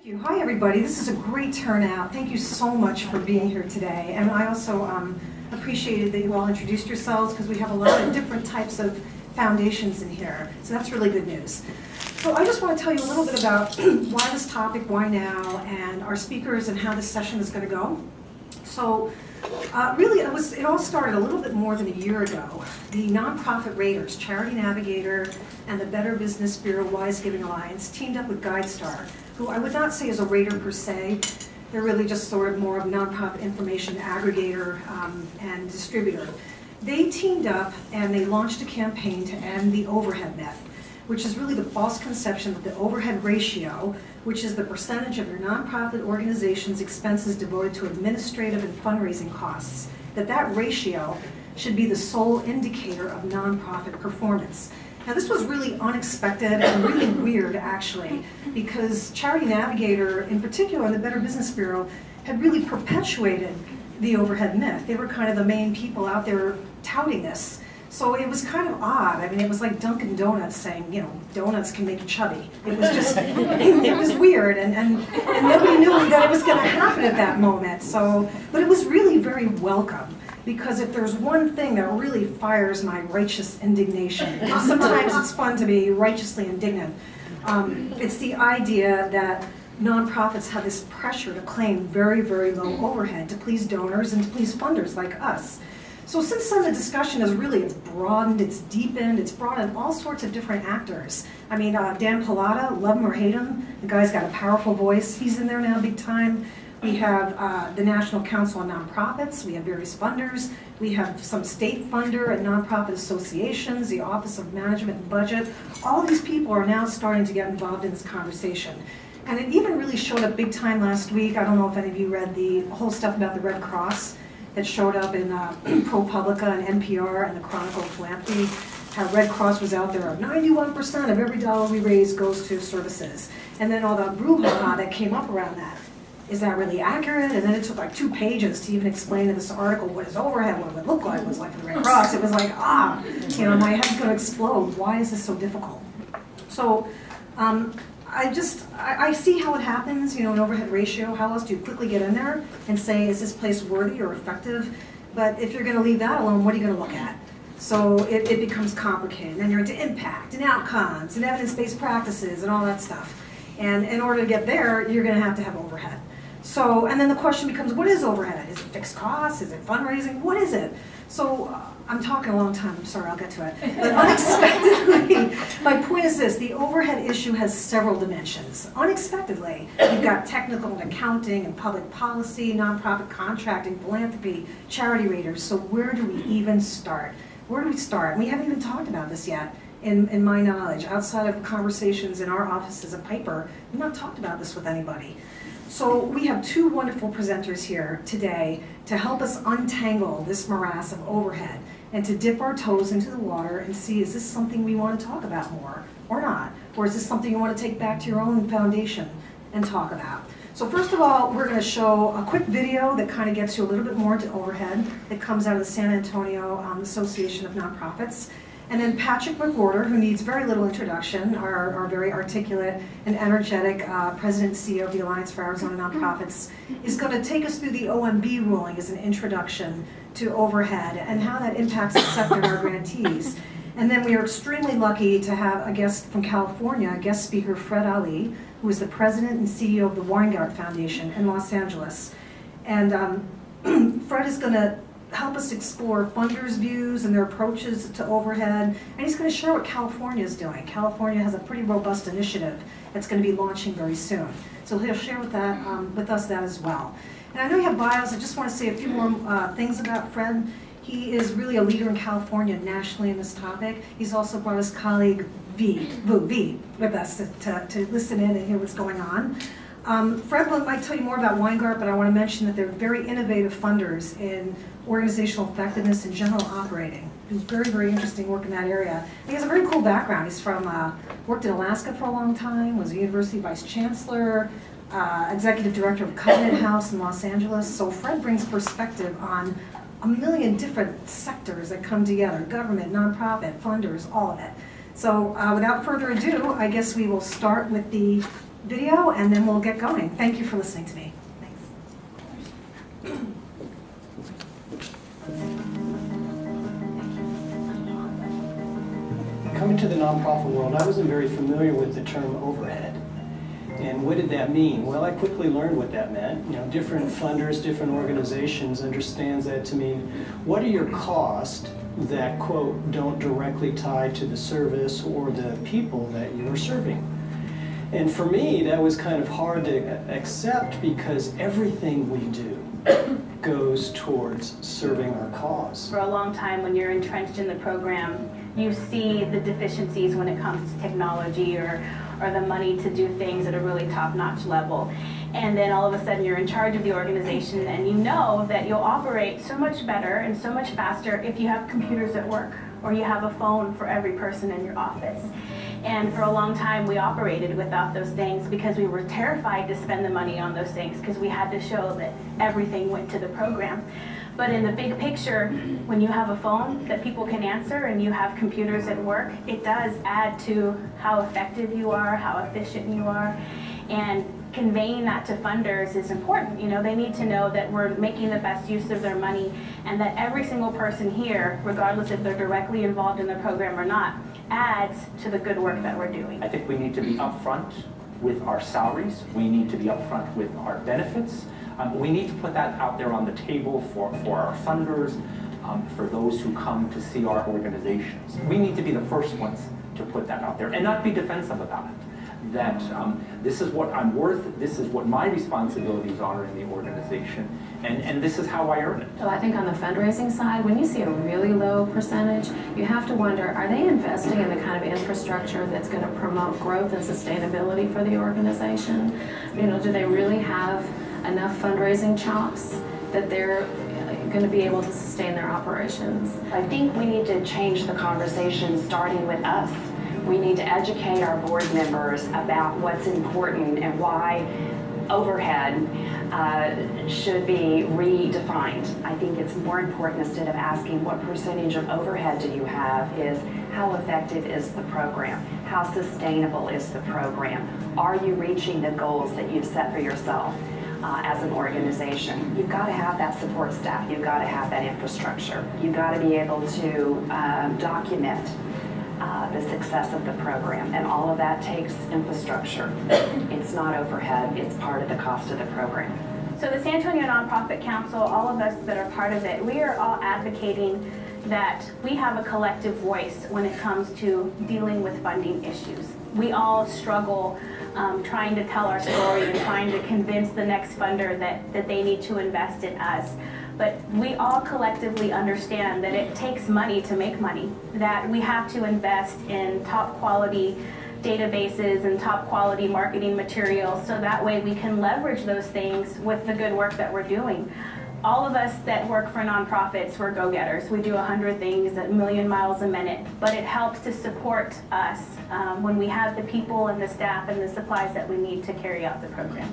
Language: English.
you. Hi, everybody. This is a great turnout. Thank you so much for being here today. And I also appreciated that you all introduced yourselves because we have a lot of different types of foundations in here. So that's really good news. So I just want to tell you a little bit about why this topic, why now, and our speakers and how this session is going to go. So really, it all started a little bit more than a year ago. The nonprofit raters, Charity Navigator and the Better Business Bureau Wise Giving Alliance, teamed up with GuideStar, who I would not say is a rater per se. They're really just sort of more of a nonprofit information aggregator and distributor. They teamed up and they launched a campaign to end the overhead myth, which is really the false conception that the overhead ratio, which is the percentage of your nonprofit organization's expenses devoted to administrative and fundraising costs, that ratio should be the sole indicator of nonprofit performance. Now this was really unexpected and really weird actually, because Charity Navigator, in particular and the Better Business Bureau, had really perpetuated the overhead myth. They were kind of the main people out there touting this. So it was kind of odd. I mean, it was like Dunkin' Donuts saying, you know, donuts can make you chubby. It was just, it was weird, and nobody knew that it was going to happen at that moment. So, but it was really very welcome, because if there's one thing that really fires my righteous indignation, and sometimes it's fun to be righteously indignant, it's the idea that nonprofits have this pressure to claim very, very low overhead to please donors and to please funders like us. So since then the discussion has really, it's broadened, it's deepened, it's brought in all sorts of different actors. I mean, Dan Pallotta, love him or hate him, the guy's got a powerful voice. He's in there now big time. We have the National Council on Nonprofits, we have various funders, we have some state funder and nonprofit associations, the Office of Management and Budget. All these people are now starting to get involved in this conversation. And it even really showed up big time last week. I don't know if any of you read the whole stuff about the Red Cross that showed up in ProPublica and NPR and the Chronicle of Philanthropy. How Red Cross was out there, 91% of every dollar we raise goes to services. And then all the brouhaha that came up around that. Is that really accurate? And then it took like 2 pages to even explain in this article what is overhead, what it would look like, what it's like for the Red Cross. It was like, you know, my head's going to explode. Why is this so difficult? So I see how it happens, you know, an overhead ratio. How else do you quickly get in there and say, is this place worthy or effective? But if you're going to leave that alone, what are you going to look at? So it becomes complicated. Then you're into impact and outcomes and evidence-based practices and all that stuff. And in order to get there, you're going to have overhead. So, and then the question becomes, what is overhead? Is it fixed costs? Is it fundraising? What is it? So, I'm talking a long time, I'm sorry, I'll get to it. But unexpectedly, my point is this, the overhead issue has several dimensions. Unexpectedly, you've got technical and accounting and public policy, nonprofit contracting, philanthropy, charity raters. So where do we even start? Where do we start? And we haven't even talked about this yet. In my knowledge, outside of conversations in our office as a Piper, we've not talked about this with anybody. So we have 2 wonderful presenters here today to help us untangle this morass of overhead and to dip our toes into the water and see, is this something we want to talk about more or not? Or is this something you want to take back to your own foundation and talk about? So first of all, we're going to show a quick video that kind of gets you a little bit more into overhead that comes out of the San Antonio Association of Nonprofits. And then Patrick McWhorter, who needs very little introduction, our very articulate and energetic President and CEO of the Alliance for Arizona Nonprofits, is going to take us through the OMB ruling as an introduction to overhead and how that impacts the sector and our grantees. And then we are extremely lucky to have a guest from California, a guest speaker, Fred Ali, who is the President and CEO of the Weingart Foundation in Los Angeles. And Fred is going to help us explore funders' views and their approaches to overhead, and he's going to share what California is doing. California has a pretty robust initiative that's going to be launching very soon. So he'll share with us that as well. And I know you have bios. I just want to say a few more things about Fred. He is really a leader in California nationally in this topic. He's also brought his colleague V with us to listen in and hear what's going on. Fred might tell you more about Weingart, but I want to mention that they're very innovative funders in organizational effectiveness and general operating. He's very, very interesting work in that area. And he has a very cool background. He's from, worked in Alaska for a long time, was a university vice chancellor, executive director of Covenant House in Los Angeles. So Fred brings perspective on a million different sectors that come together, government, nonprofit, funders, all of it. So without further ado, I guess we will start with the video, and then we'll get going. Thank you for listening to me. Thanks. Coming to the nonprofit world, I wasn't very familiar with the term overhead. And what did that mean? Well, I quickly learned what that meant. You know, different funders, different organizations understands that to mean, what are your costs that, quote, don't directly tie to the service or the people that you are serving? And for me, that was kind of hard to accept because everything we do goes towards serving our cause. For a long time, when you're entrenched in the program, you see the deficiencies when it comes to technology or the money to do things at a really top-notch level. And then all of a sudden you're in charge of the organization and you know that you'll operate so much better and so much faster if you have computers at work or you have a phone for every person in your office. And for a long time we operated without those things because we were terrified to spend the money on those things because we had to show that everything went to the program. But in the big picture, when you have a phone that people can answer and you have computers at work, it does add to how effective you are, how efficient you are. And conveying that to funders is important. You know, they need to know that we're making the best use of their money and that every single person here, regardless if they're directly involved in the program or not, adds to the good work that we're doing. I think we need to be upfront with our salaries. We need to be upfront with our benefits. We need to put that out there on the table for our funders, for those who come to see our organizations. We need to be the first ones to put that out there and not be defensive about it. That this is what I'm worth, this is what my responsibilities are in the organization, and this is how I earn it. So I think on the fundraising side, when you see a really low percentage, you have to wonder, are they investing in the kind of infrastructure that's going to promote growth and sustainability for the organization? You know, do they really have enough fundraising chops that they're going to be able to sustain their operations? I think we need to change the conversation starting with us. We need to educate our board members about what's important and why overhead should be redefined. I think it's more important, instead of asking what percentage of overhead do you have, is how effective is the program? How sustainable is the program? Are you reaching the goals that you've set for yourself? As an organization, you've got to have that support staff, you've got to have that infrastructure, you've got to be able to document the success of the program, and all of that takes infrastructure. It's not overhead, it's part of the cost of the program. So the San Antonio Nonprofit Council, all of us that are part of it, we are all advocating that we have a collective voice when it comes to dealing with funding issues. We all struggle trying to tell our story and trying to convince the next funder that they need to invest in us. But we all collectively understand that it takes money to make money, that we have to invest in top quality databases and top quality marketing materials so that way we can leverage those things with the good work that we're doing. All of us that work for nonprofits, we're go-getters. We do 100 things at a million miles a minute, but it helps to support us when we have the people and the staff and the supplies that we need to carry out the program.